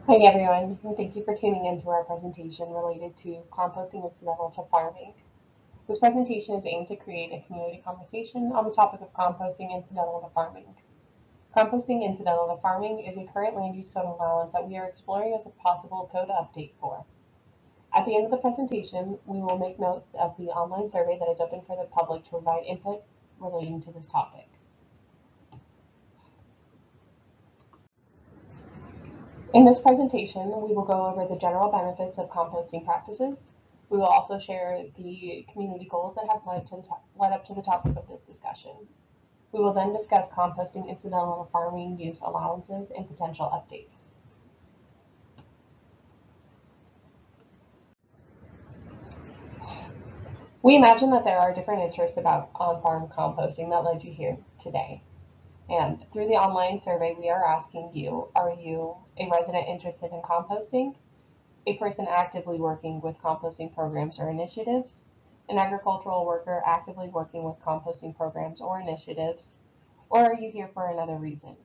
Hi everyone, and thank you for tuning in to our presentation related to composting incidental to farming. This presentation is aimed to create a community conversation on the topic of composting incidental to farming. Composting incidental to farming is a current land use code allowance that we are exploring as a possible code update for. At the end of the presentation, we will make note of the online survey that is open for the public to provide input relating to this topic. In this presentation, we will go over the general benefits of composting practices. We will also share the community goals that have led up to the topic of this discussion. We will then discuss composting incidental to farming use allowances and potential updates. We imagine that there are different interests about on-farm composting that led you here today. And through the online survey, we are asking you, are you a resident interested in composting, a person actively working with composting programs or initiatives, an agricultural worker actively working with composting programs or initiatives, or are you here for another reason?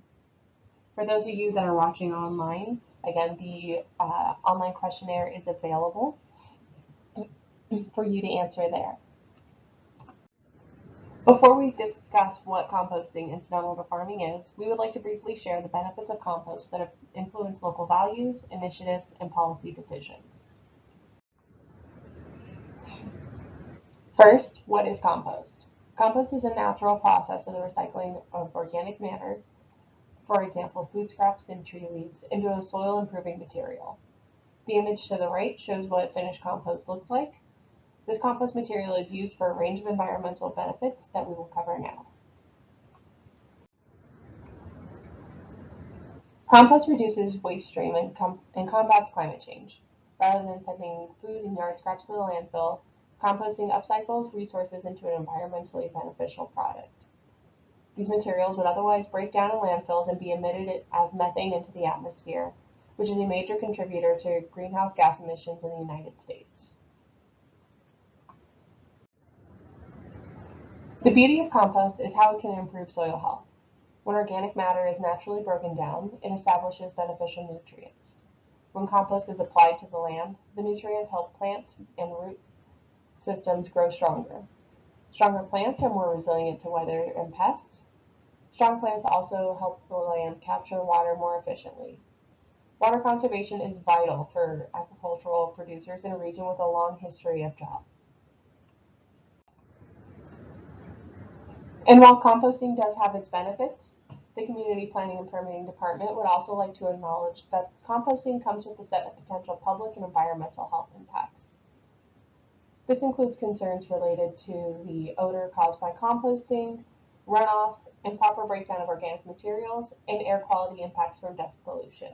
For those of you that are watching online, again, the online questionnaire is available for you to answer there. Before we discuss what composting incidental to farming is, we would like to briefly share the benefits of compost that have influenced local values, initiatives, and policy decisions. First, what is compost? Compost is a natural process of the recycling of organic matter, for example, food scraps and tree leaves, into a soil improving material. The image to the right shows what finished compost looks like. This compost material is used for a range of environmental benefits that we will cover now. Compost reduces waste stream and combats climate change. Rather than sending food and yard scraps to the landfill, composting upcycles resources into an environmentally beneficial product. These materials would otherwise break down in landfills and be emitted as methane into the atmosphere, which is a major contributor to greenhouse gas emissions in the United States. The beauty of compost is how it can improve soil health. When organic matter is naturally broken down, it establishes beneficial nutrients. When compost is applied to the land, the nutrients help plants and root systems grow stronger. Stronger plants are more resilient to weather and pests. Strong plants also help the land capture water more efficiently. Water conservation is vital for agricultural producers in a region with a long history of drought. And while composting does have its benefits, the Community Planning and Permitting Department would also like to acknowledge that composting comes with a set of potential public and environmental health impacts. This includes concerns related to the odor caused by composting, runoff, improper breakdown of organic materials, and air quality impacts from dust pollution.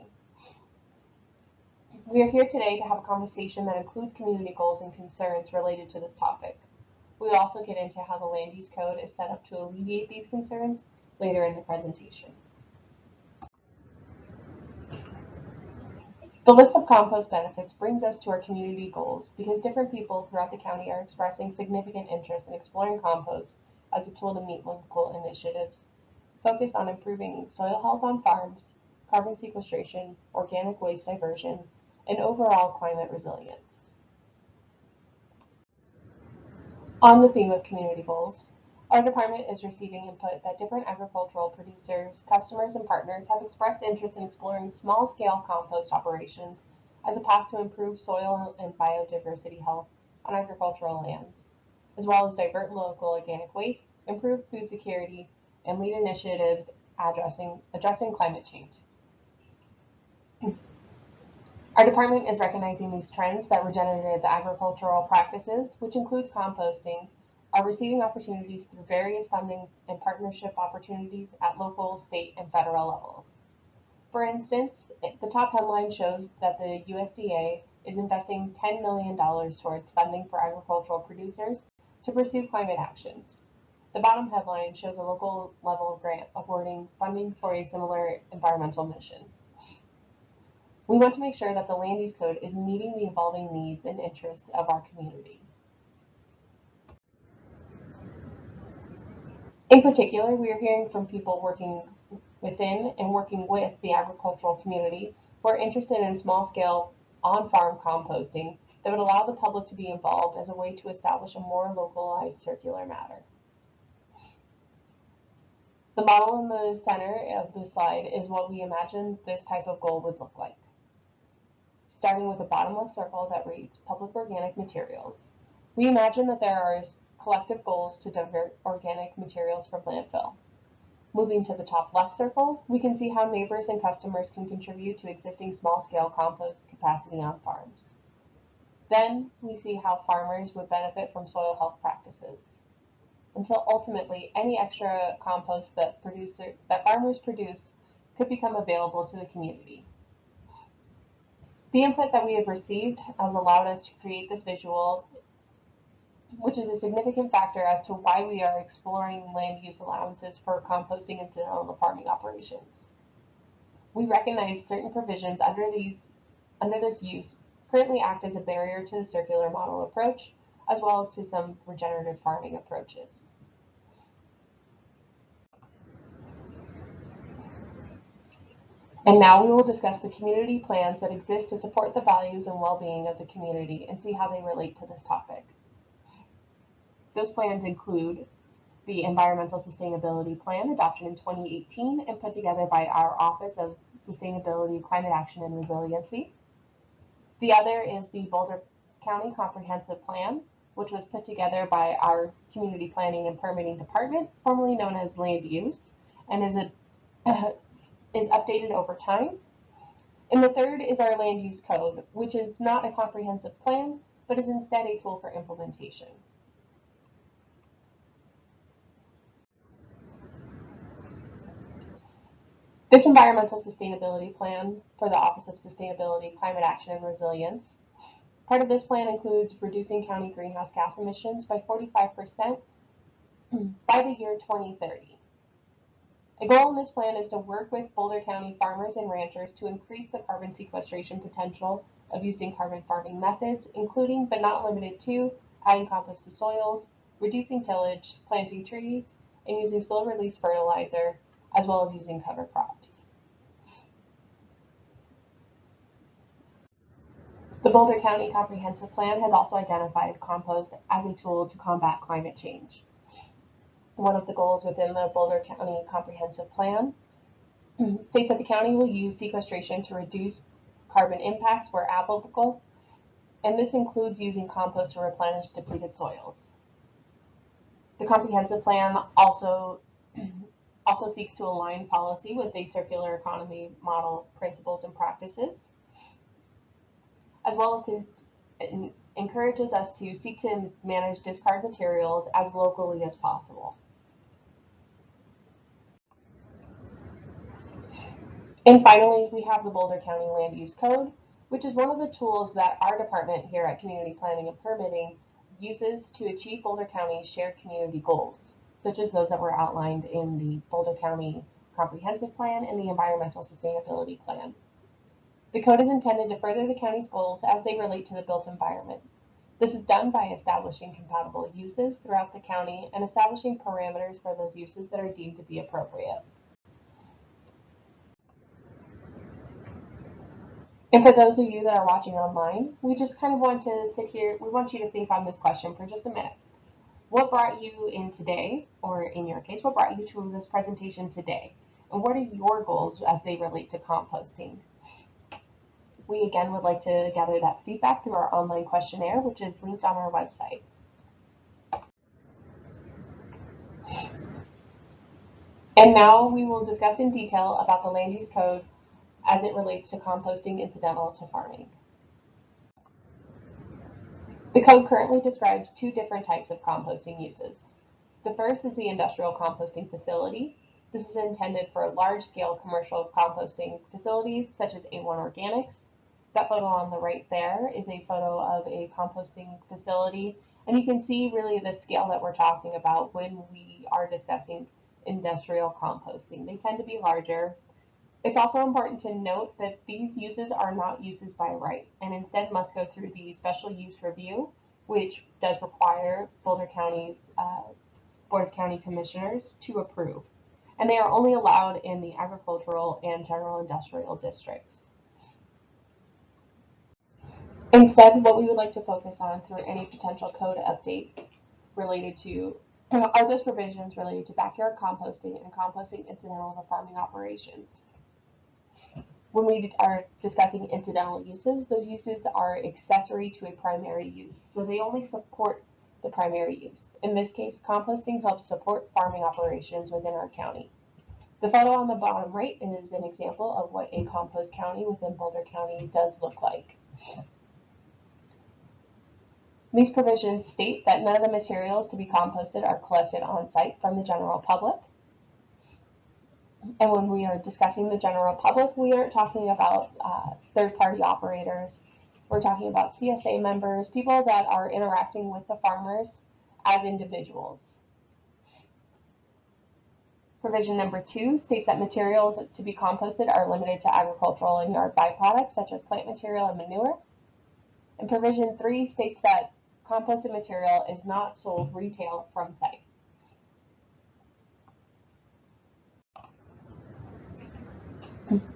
We are here today to have a conversation that includes community goals and concerns related to this topic. We will also get into how the Land Use Code is set up to alleviate these concerns later in the presentation. The list of compost benefits brings us to our community goals because different people throughout the county are expressing significant interest in exploring compost as a tool to meet local initiatives focused on improving soil health on farms, carbon sequestration, organic waste diversion, and overall climate resilience. On the theme of community goals, our department is receiving input that different agricultural producers, customers, and partners have expressed interest in exploring small-scale compost operations as a path to improve soil and biodiversity health on agricultural lands, as well as divert local organic wastes, improve food security, and lead initiatives addressing climate change. Our department is recognizing these trends that regenerative agricultural practices, which includes composting, are receiving opportunities through various funding and partnership opportunities at local, state, and federal levels. For instance, the top headline shows that the USDA is investing $10 million towards funding for agricultural producers to pursue climate actions. The bottom headline shows a local level grant awarding funding for a similar environmental mission. We want to make sure that the Land Use Code is meeting the evolving needs and interests of our community. In particular, we are hearing from people working within and working with the agricultural community we're interested in small-scale on-farm composting that would allow the public to be involved as a way to establish a more localized circular matter. The model in the center of the slide is what we imagine this type of goal would look like. Starting with a bottom left circle that reads public organic materials, we imagine that there are collective goals to divert organic materials from landfill. Moving to the top left circle, we can see how neighbors and customers can contribute to existing small-scale compost capacity on farms. Then we see how farmers would benefit from soil health practices, until ultimately any extra compost that farmers produce could become available to the community. The input that we have received has allowed us to create this visual, which is a significant factor as to why we are exploring land use allowances for composting incidental farming operations. We recognize certain provisions under this use currently act as a barrier to the circular model approach, as well as to some regenerative farming approaches. And now we will discuss the community plans that exist to support the values and well-being of the community and see how they relate to this topic. Those plans include the Environmental Sustainability Plan adopted in 2018 and put together by our Office of Sustainability, Climate Action, and Resiliency. The other is the Boulder County Comprehensive Plan, which was put together by our Community Planning and Permitting Department, formerly known as Land Use, and is updated over time. And the third is our Land Use Code, which is not a comprehensive plan, but is instead a tool for implementation. This Environmental Sustainability Plan for the Office of Sustainability, Climate Action, and Resilience. Part of this plan includes reducing county greenhouse gas emissions by 45% by the year 2030. A goal in this plan is to work with Boulder County farmers and ranchers to increase the carbon sequestration potential of using carbon farming methods, including but not limited to adding compost to soils, reducing tillage, planting trees, and using slow-release fertilizer, as well as using cover crops. The Boulder County Comprehensive Plan has also identified compost as a tool to combat climate change. One of the goals within the Boulder County Comprehensive Plan states that the county will use sequestration to reduce carbon impacts where applicable, and this includes using compost to replenish depleted soils. The comprehensive plan also seeks to align policy with a circular economy model principles and practices, as well as to encourages us to seek to manage discard materials as locally as possible. And finally, we have the Boulder County Land Use Code, which is one of the tools that our department here at Community Planning and Permitting uses to achieve Boulder County's shared community goals, such as those that were outlined in the Boulder County Comprehensive Plan and the Environmental Sustainability Plan. The code is intended to further the county's goals as they relate to the built environment. This is done by establishing compatible uses throughout the county and establishing parameters for those uses that are deemed to be appropriate. And for those of you that are watching online, we just kind of want to sit here, we want you to think on this question for just a minute. What brought you in today, or in your case, what brought you to this presentation today? And what are your goals as they relate to composting? We again would like to gather that feedback through our online questionnaire, which is linked on our website. And now we will discuss in detail about the land use code as it relates to composting incidental to farming. The code currently describes two different types of composting uses. The first is the industrial composting facility. This is intended for large-scale commercial composting facilities such as A1 Organics. That photo on the right there is a photo of a composting facility, and you can see really the scale that we're talking about when we are discussing industrial composting. They tend to be larger. It's also important to note that these uses are not uses by right and instead must go through the special use review, which does require Boulder County's Board of County Commissioners to approve. And they are only allowed in the agricultural and general industrial districts. Instead, what we would like to focus on through any potential code update related to are those provisions related to backyard composting and composting incidental to farming operations. When we are discussing incidental uses, those uses are accessory to a primary use, so they only support the primary use. In this case, composting helps support farming operations within our county. The photo on the bottom right is an example of what a compost county within Boulder County does look like. These provisions state that none of the materials to be composted are collected on site from the general public. And when we are discussing the general public, we aren't talking about third-party operators. We're talking about CSA members, people that are interacting with the farmers as individuals. Provision number 2 states that materials to be composted are limited to agricultural and yard byproducts such as plant material and manure. And provision 3 states that composted material is not sold retail from site.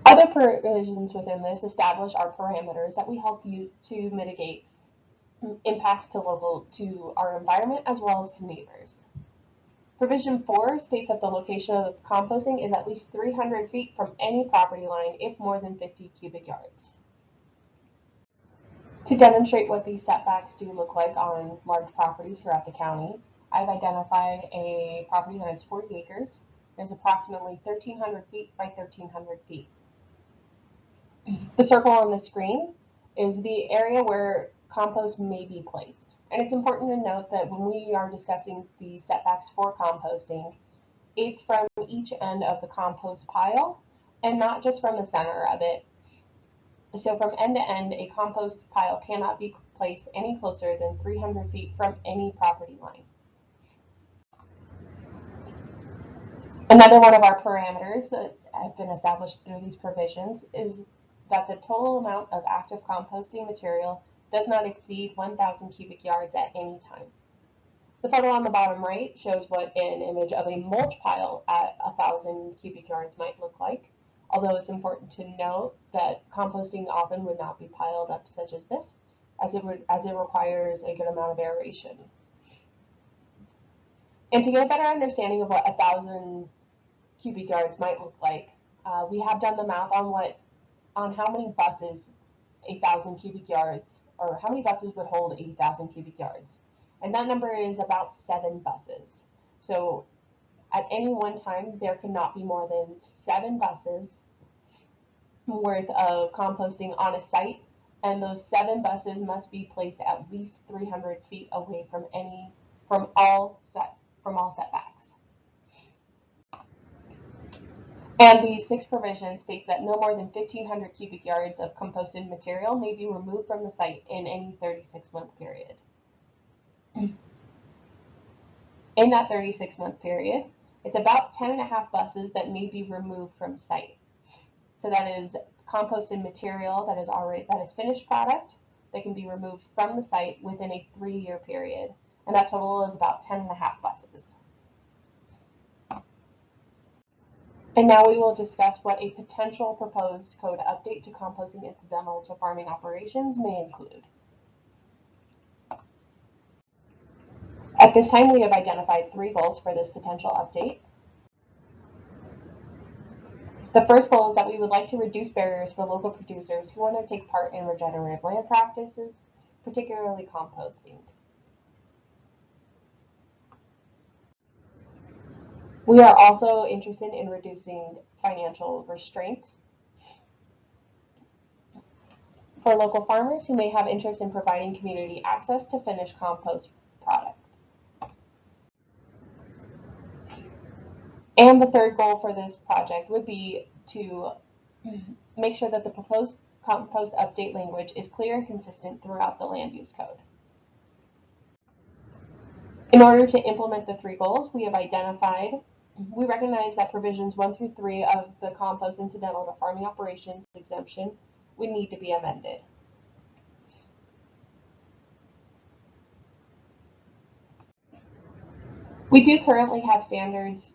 Other provisions within this establish our parameters that we help you to mitigate impacts to our environment as well as to neighbors. Provision 4 states that the location of the composting is at least 300 feet from any property line if more than 50 cubic yards. To demonstrate what these setbacks do look like on large properties throughout the county, I've identified a property that is 40 acres. There's approximately 1,300 feet by 1,300 feet. The circle on the screen is the area where compost may be placed. And it's important to note that when we are discussing the setbacks for composting, it's from each end of the compost pile and not just from the center of it. So from end to end, a compost pile cannot be placed any closer than 300 feet from any property line. Another one of our parameters that have been established through these provisions is that the total amount of active composting material does not exceed 1,000 cubic yards at any time. The photo on the bottom right shows what an image of a mulch pile at 1,000 cubic yards might look like, although it's important to note that composting often would not be piled up such as this, as it requires a good amount of aeration. And to get a better understanding of what 1,000 cubic yards might look like, we have done the math on how many buses 1,000 cubic yards, or how many buses would hold 1,000 cubic yards. And that number is about 7 buses. So at any one time, there cannot be more than 7 buses worth of composting on a site, and those 7 buses must be placed at least 300 feet away from all setbacks. And the 6th provision states that no more than 1,500 cubic yards of composted material may be removed from the site in any 36-month period. In that 36-month period, it's about 10.5 buses that may be removed from site. So that is composted material that is finished product that can be removed from the site within a 3-year period. And that total is about 10.5 buses. And now we will discuss what a potential proposed code update to composting incidental to farming operations may include. At this time, we have identified 3 goals for this potential update. The first goal is that we would like to reduce barriers for local producers who want to take part in regenerative land practices, particularly composting. We are also interested in reducing financial restraints for local farmers who may have interest in providing community access to finished compost product. And the third goal for this project would be to make sure that the proposed compost update language is clear and consistent throughout the land use code. In order to implement the 3 goals, we recognize that provisions 1 through 3 of the compost incidental to farming operations exemption would need to be amended. We do currently have standards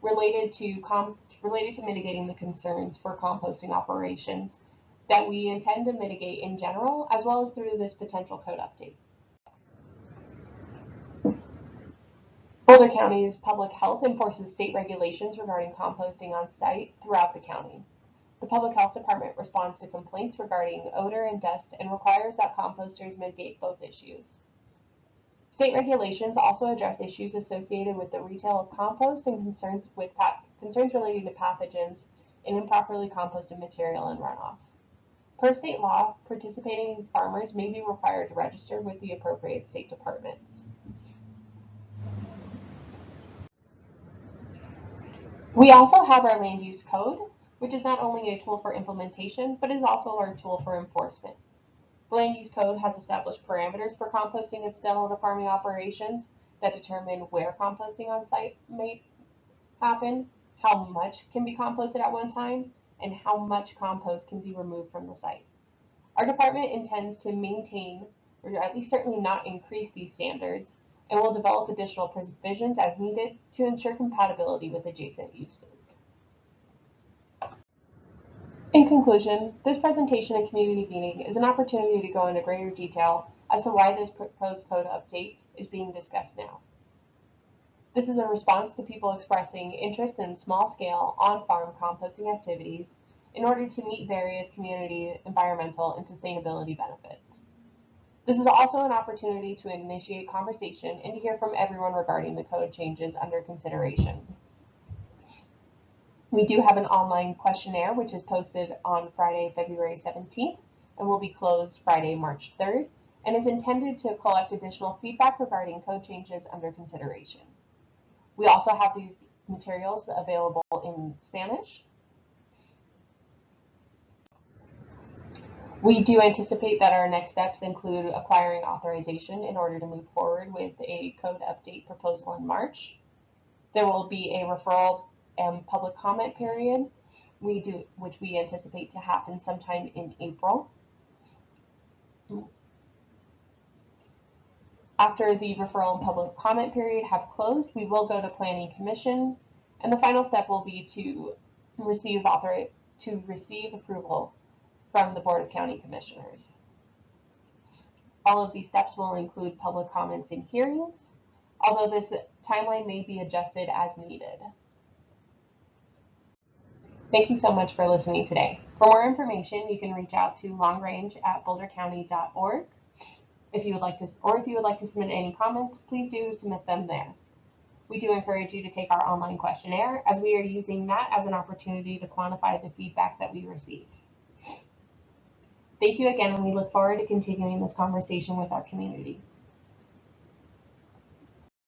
related to mitigating the concerns for composting operations that we intend to mitigate in general, as well as through this potential code update. Boulder County's public health enforces state regulations regarding composting on site throughout the county. The Public Health Department responds to complaints regarding odor and dust and requires that composters mitigate both issues. State regulations also address issues associated with the retail of compost and concerns relating to pathogens in improperly composted material and runoff. Per state law, participating farmers may be required to register with the appropriate state departments. We also have our land use code, which is not only a tool for implementation, but is also our tool for enforcement. The land use code has established parameters for composting and smallholder farming operations that determine where composting on site may happen, how much can be composted at one time, and how much compost can be removed from the site. Our department intends to maintain, or at least certainly not increase these standards, and will develop additional provisions as needed to ensure compatibility with adjacent uses. In conclusion, this presentation and community meeting is an opportunity to go into greater detail as to why this proposed code update is being discussed now. This is a response to people expressing interest in small-scale, on-farm composting activities in order to meet various community, environmental, and sustainability benefits. This is also an opportunity to initiate conversation and to hear from everyone regarding the code changes under consideration. We do have an online questionnaire which is posted on Friday, February 17th and will be closed Friday, March 3rd, and is intended to collect additional feedback regarding code changes under consideration. We also have these materials available in Spanish. We do anticipate that our next steps include acquiring authorization in order to move forward with a code update proposal in March. There will be a referral and public comment period, which we anticipate to happen sometime in April. After the referral and public comment period have closed, we will go to Planning Commission, and the final step will be to receive approval from the Board of County Commissioners. All of these steps will include public comments and hearings, although this timeline may be adjusted as needed. Thank you so much for listening today. For more information, you can reach out to longrange@bouldercounty.org. If you would like to submit any comments, please do submit them there. We do encourage you to take our online questionnaire, as we are using that as an opportunity to quantify the feedback that we receive. Thank you again, and we look forward to continuing this conversation with our community.